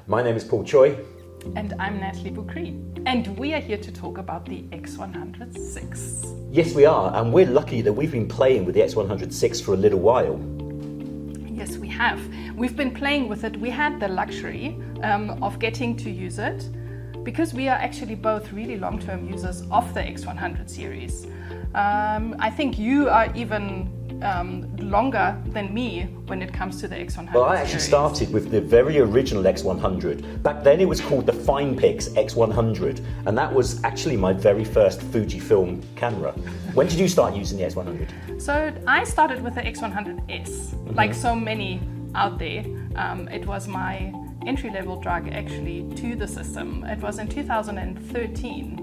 My name is Paul Choy. And I'm Nathalie Boucry. And we are here to talk about the X100 VI. Yes, we are, and we're lucky that we've been playing with the X100 VI for a little while. Yes, we have. We've been playing with it. We had the luxury of getting to use it because we are actually both really long-term users of the X100 series. I think you are even longer than me when it comes to the X100 Well, I actually started with the very original X100. Back then it was called the Finepix X100, and that was actually my very first Fujifilm camera. When did you start using the X100? So I started with the X100S, like so many out there. It was my entry-level drug actually to the system. It was in 2013.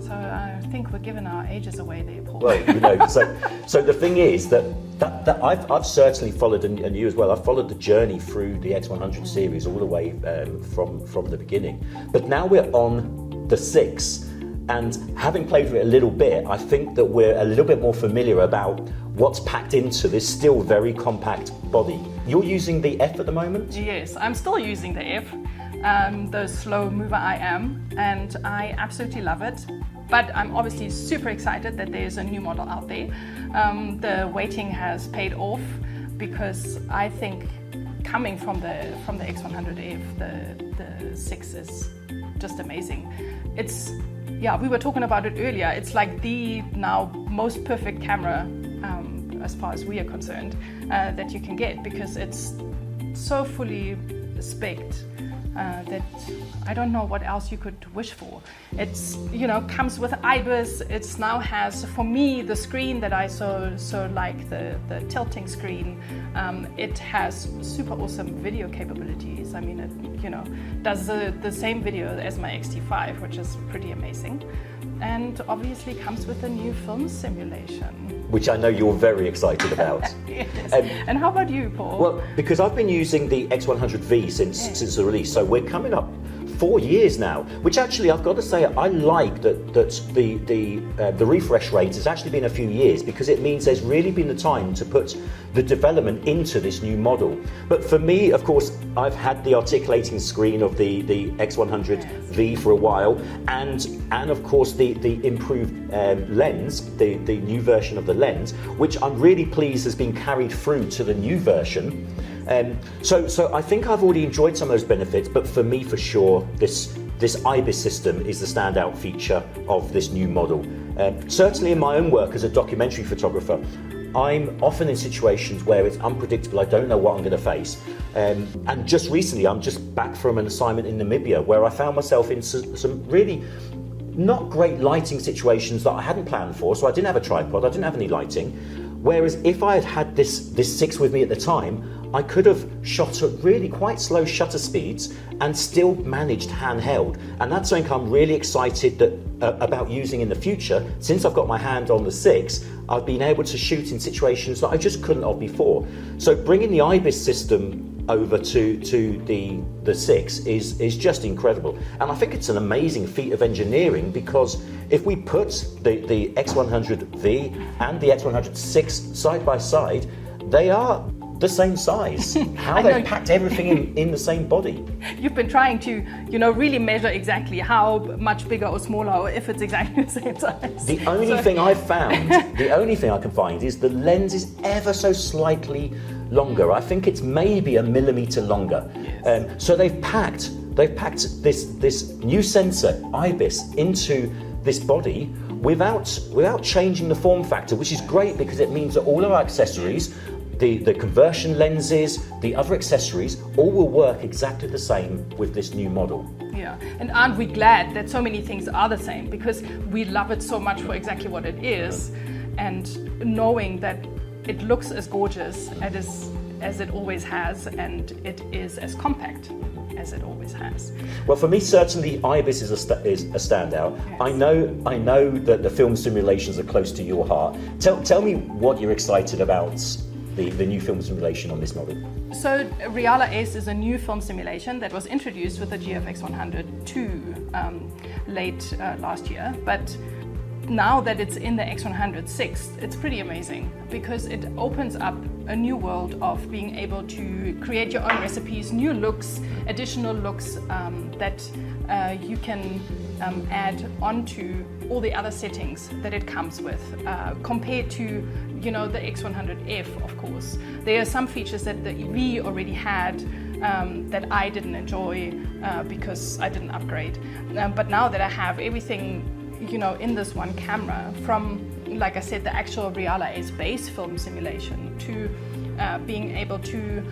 So I think we're giving our ages away there, Paul. Well, you know, so the thing is that I've certainly followed, and you as well, I've followed the journey through the X100 series all the way from the beginning. But now we're on the 6, and having played with it a little bit, I think that we're a little bit more familiar about what's packed into this still very compact body. You're using the F at the moment? Yes, I'm still using the F. The slow mover I am, and I absolutely love it. But I'm obviously super excited that there's a new model out there. The waiting has paid off because I think coming from the X100F, the 6 is just amazing. It's, yeah, we were talking about it earlier. It's like the now most perfect camera, as far as we are concerned, that you can get because it's so fully spec'd. That I don't know what else you could wish for. It's, you know, comes with IBIS. It now has, for me, the screen that I so like, the tilting screen. It has super awesome video capabilities. I mean, it, you know, does the same video as my X-T5, which is pretty amazing. And obviously comes with a new film simulation. Which I know you're very excited about. Yes. And how about you, Paul? Well, because I've been using the X100V since the release, so we're coming up 4 years now, which actually I've got to say I like that the refresh rate has actually been a few years because it means there's really been the time to put the development into this new model. But for me, of course, I've had the articulating screen of the X100V for a while, and of course the improved lens, the new version of the lens, which I'm really pleased has been carried through to the new version. So I think I've already enjoyed some of those benefits, but for me, for sure, this IBIS system is the standout feature of this new model. Certainly in my own work as a documentary photographer, I'm often in situations where it's unpredictable. I don't know what I'm going to face. And just recently, I'm just back from an assignment in Namibia where I found myself in some really not great lighting situations that I hadn't planned for. So I didn't have a tripod, I didn't have any lighting. Whereas if I had had this 6 with me at the time, I could have shot at really quite slow shutter speeds and still managed handheld. And that's something I'm really excited about using in the future. Since I've got my hand on the 6, I've been able to shoot in situations that I just couldn't have before. So bringing the IBIS system over to the 6 is just incredible. And I think it's an amazing feat of engineering because if we put the X100V and the X100 VI side by side, they are the same size. How they've packed everything in the same body. You've been trying to, you know, really measure exactly how much bigger or smaller, or if it's exactly the same size. The only thing I've found, the only thing I can find is the lens is ever so slightly longer. I think it's maybe a millimeter longer. Yes. So they've packed this new sensor, IBIS, into this body without changing the form factor, which is great because it means that all of our accessories, the conversion lenses, the other accessories, all will work exactly the same with this new model. Yeah, and aren't we glad that so many things are the same because we love it so much for exactly what it is, and knowing that it looks as gorgeous as it always has, and it is as compact as it always has. Well, for me, certainly IBIS is a standout. Yes. I know that the film simulations are close to your heart. Tell me what you're excited about the new film simulation on this model. So Reala S is a new film simulation that was introduced with the GFX 100 late last year, but now that it's in the X100 VI, it's pretty amazing because it opens up a new world of being able to create your own recipes, new looks, additional looks that you can add onto all the other settings that it comes with, compared to, you know, the X100F, of course. There are some features that the V already had that I didn't enjoy because I didn't upgrade. But now that I have everything, you know, in this one camera, from, like I said, the actual Realize base film simulation to being able to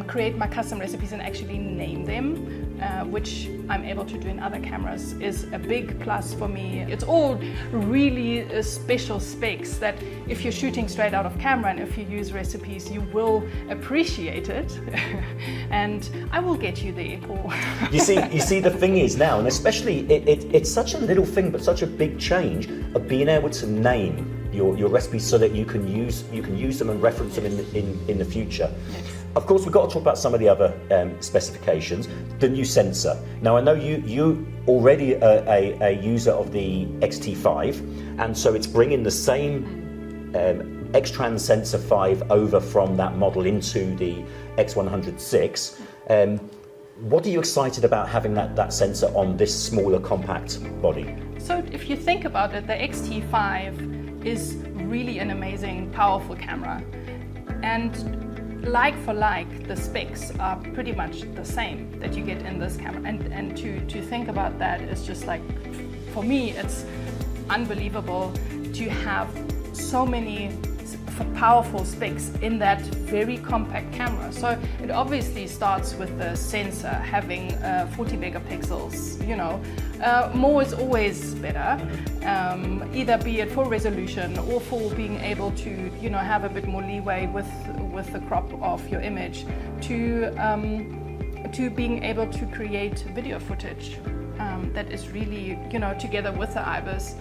create my custom recipes and actually name them, which I'm able to do in other cameras, is a big plus for me. It's all really special specs that if you're shooting straight out of camera and if you use recipes, you will appreciate it. And I will get you there, Paul. You see, the thing is now, and especially it's such a little thing, but such a big change of being able to name your recipes so that you can use them and reference them in the future. Yes. Of course, we've got to talk about some of the other specifications. The new sensor. Now, I know you already are a user of the XT5, and so it's bringing the same X-Trans Sensor 5 over from that model into the X100 VI. What are you excited about having that sensor on this smaller compact body? So if you think about it, the XT5 is really an amazing, powerful camera. And like for like, the specs are pretty much the same that you get in this camera. And to think about that is just like, for me, it's unbelievable to have so many powerful specs in that very compact camera. So it obviously starts with the sensor having 40 megapixels, you know. More is always better, either be it for resolution or for being able to, you know, have a bit more leeway with the crop of your image, to being able to create video footage that is really, you know, together with the IBIS,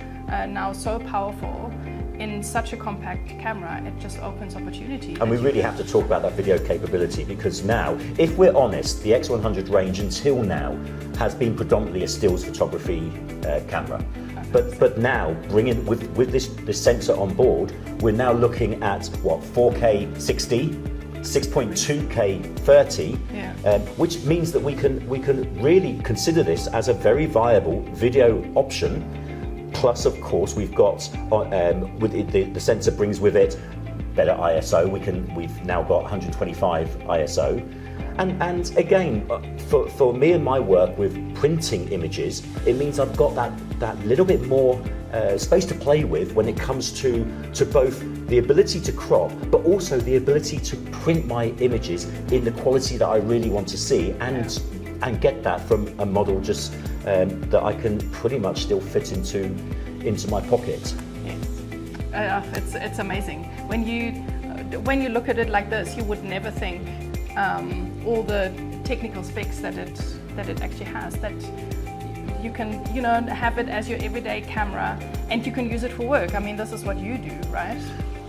now so powerful. In such a compact camera, it just opens opportunity. And we really have to talk about that video capability, because now, if we're honest, the X100 range until now has been predominantly a stills photography camera. But now, bringing with this sensor on board, we're now looking at what, 4K 60, 6.2K 30, yeah. Which means that we can really consider this as a very viable video option. Plus, of course, we've got with the sensor brings with it better ISO. We've now got 125 ISO, and again, for me and my work with printing images, it means I've got that little bit more space to play with when it comes to both the ability to crop, but also the ability to print my images in the quality that I really want to see, and get that from a model just that I can pretty much still fit into my pocket. Yes, it's amazing. When you look at it like this, you would never think all the technical specs that it actually has. That you can, you know, have it as your everyday camera, and you can use it for work. I mean, this is what you do, right?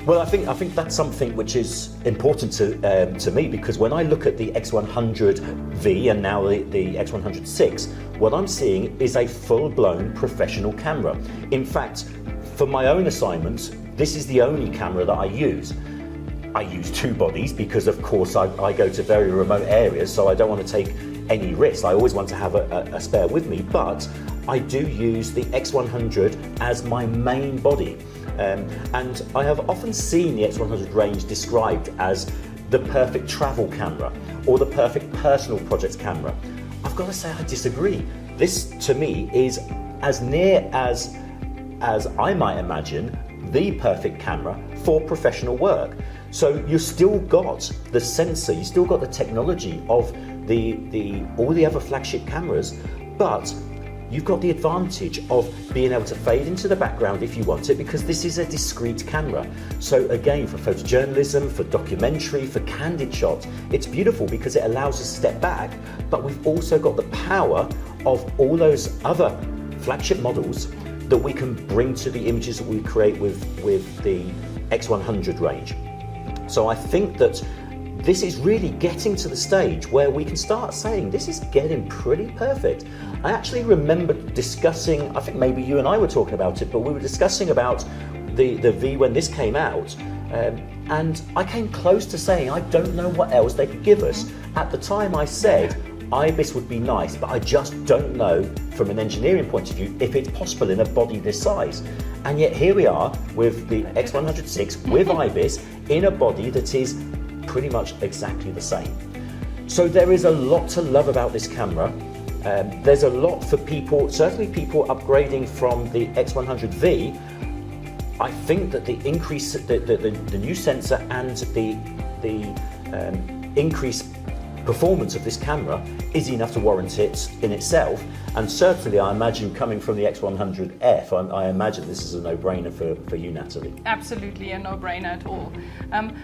Well, I think that's something which is important to me, because when I look at the X100V and now the X100 VI, what I'm seeing is a full-blown professional camera. In fact, for my own assignments, this is the only camera that I use. I use two bodies because, of course, I go to very remote areas, so I don't want to take any risk. I always want to have a spare with me, but I do use the X100 as my main body. And I have often seen the X100 range described as the perfect travel camera or the perfect personal projects camera. I've got to say I disagree. This, to me, is as near as I might imagine the perfect camera for professional work. So you've still got the sensor, you still got the technology of all the other flagship cameras, but you've got the advantage of being able to fade into the background if you want it, because this is a discrete camera. So again, for photojournalism, for documentary, for candid shots, it's beautiful because it allows us to step back, but we've also got the power of all those other flagship models that we can bring to the images that we create with the X100 range. So I think that this is really getting to the stage where we can start saying this is getting pretty perfect. I actually remember discussing, I think maybe you and I were talking about it, but we were discussing about the V when this came out, and I came close to saying I don't know what else they could give us. At the time I said IBIS would be nice, but I just don't know from an engineering point of view if it's possible in a body this size. And yet here we are with the X100 with IBIS in a body that is pretty much exactly the same. So there is a lot to love about this camera. There's a lot for people, certainly people upgrading from the X100V. I think that the increase, the new sensor and the increased performance of this camera is enough to warrant it in itself. And certainly I imagine coming from the X100F, I imagine this is a no-brainer for you, Nathalie. Absolutely a no-brainer at all.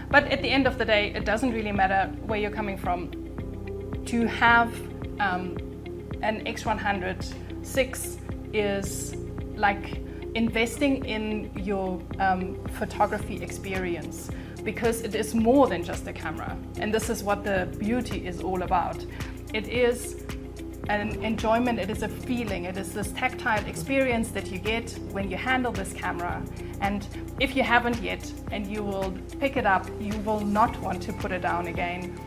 But at the end of the day, it doesn't really matter where you're coming from. To have an X100 VI is like investing in your photography experience, because it is more than just a camera. And this is what the beauty is all about. It is an enjoyment, it is a feeling, it is this tactile experience that you get when you handle this camera. And if you haven't yet and you will pick it up, you will not want to put it down again.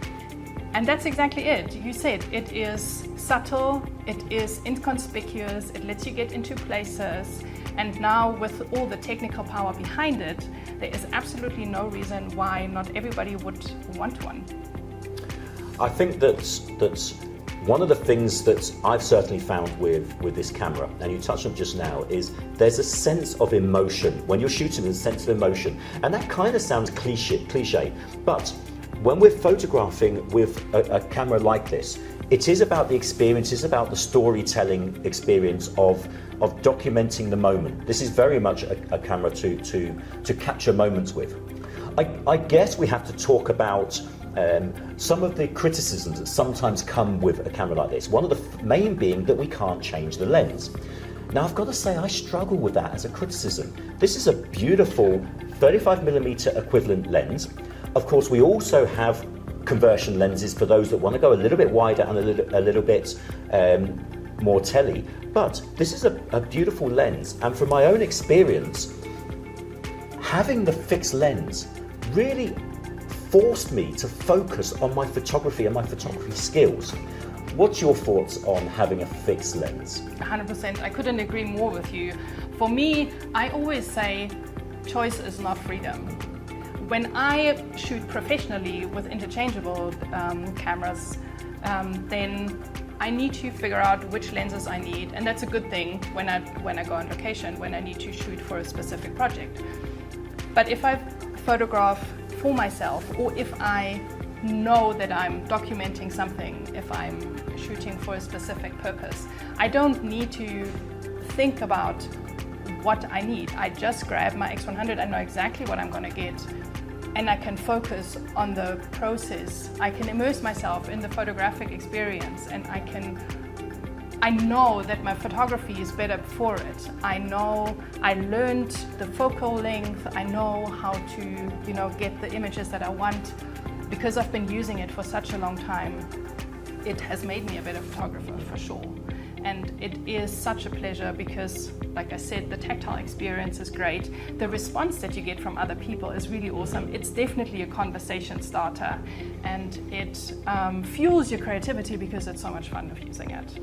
And that's exactly it. You said it is subtle, it is inconspicuous, it lets you get into places. And now with all the technical power behind it, there is absolutely no reason why not everybody would want one. I think that's one of the things that I've certainly found with this camera, and you touched on just now, is there's a sense of emotion. When you're shooting, there's a sense of emotion. And that kind of sounds cliche, but when we're photographing with a camera like this, it is about the experience, it's about the storytelling experience of documenting the moment. This is very much a camera to capture moments with. I guess we have to talk about some of the criticisms that sometimes come with a camera like this. One of the main being that we can't change the lens. Now I've got to say I struggle with that as a criticism. This is a beautiful 35mm equivalent lens. Of course, we also have conversion lenses for those that want to go a little bit wider and a little bit more telly. But this is a beautiful lens, and from my own experience, having the fixed lens really forced me to focus on my photography and my photography skills. What's your thoughts on having a fixed lens? 100%, I couldn't agree more with you. For me, I always say choice is not freedom. When I shoot professionally with interchangeable cameras, then I need to figure out which lenses I need, and that's a good thing when I go on location, when I need to shoot for a specific project. But if I photograph for myself, or if I know that I'm documenting something, if I'm shooting for a specific purpose, I don't need to think about what I need. I just grab my X100, I know exactly what I'm going to get, and I can focus on the process. I can immerse myself in the photographic experience, and I know that my photography is better for it. I know I learned the focal length. I know how to, get the images that I want. Because I've been using it for such a long time, it has made me a better photographer for sure. And it is such a pleasure because, like I said, the tactile experience is great. The response that you get from other people is really awesome. It's definitely a conversation starter, and it fuels your creativity because it's so much fun of using it.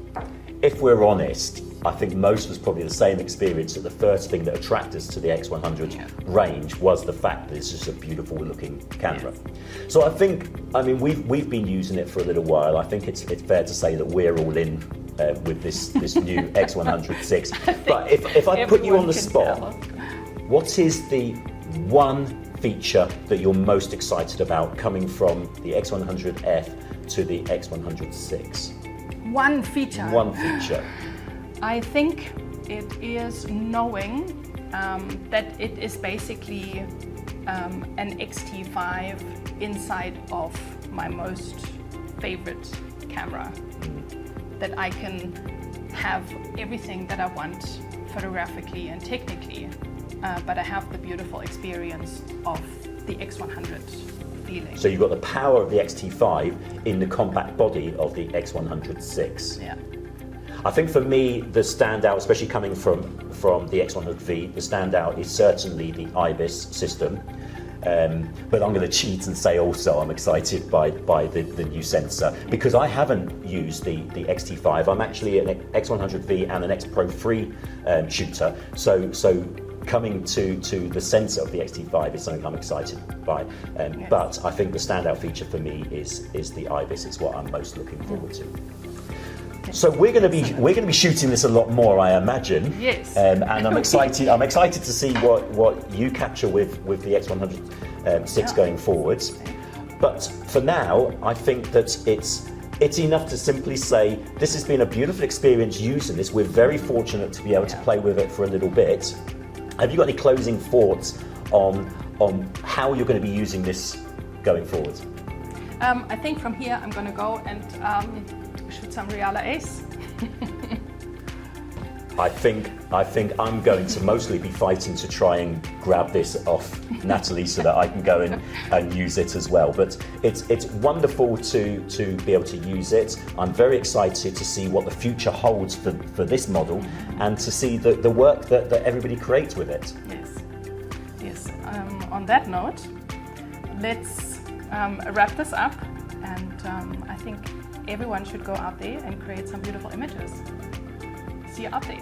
If we're honest, I think most of us probably the same experience, that the first thing that attracted us to the X100 range was the fact that it's just a beautiful looking camera. Yes. So I mean, we've been using it for a little while. I think it's fair to say that we're all in with this new X100 VI. But if I put you on the spot, what is the one feature that you're most excited about coming from the X100F to the X100 VI? One feature. One feature. I think it is knowing that it is basically an X-T5 inside of my most favorite camera. That I can have everything that I want photographically and technically, but I have the beautiful experience of the X100 feeling. So you've got the power of the X-T5 in the compact body of the X100 VI. Yeah. I think for me, the standout, especially coming from the X100 V, the standout is certainly the IBIS system. But I'm going to cheat and say also I'm excited by the new sensor, because I haven't used the X-T5. I'm actually an X100V and an X Pro 3 shooter. So coming to the sensor of the X-T5 is something I'm excited by. Yes. But I think the standout feature for me is the IBIS. It's what I'm most looking forward to. So we're going to be shooting this a lot more, I imagine. Yes. And I'm excited. I'm excited to see what you capture with the X100 VI going forwards. But for now, I think that it's enough to simply say this has been a beautiful experience using this. We're very fortunate to be able to play with it for a little bit. Have you got any closing thoughts on how you're going to be using this going forward? I think from here I'm going to go and shoot some Reala Ace. I think I'm going to mostly be fighting to try and grab this off Nathalie so that I can go in and use it as well. But it's wonderful to be able to use it. I'm very excited to see what the future holds for this model and to see the work that everybody creates with it. Yes. On that note, let's wrap this up, and I think everyone should go out there and create some beautiful images. See you out there.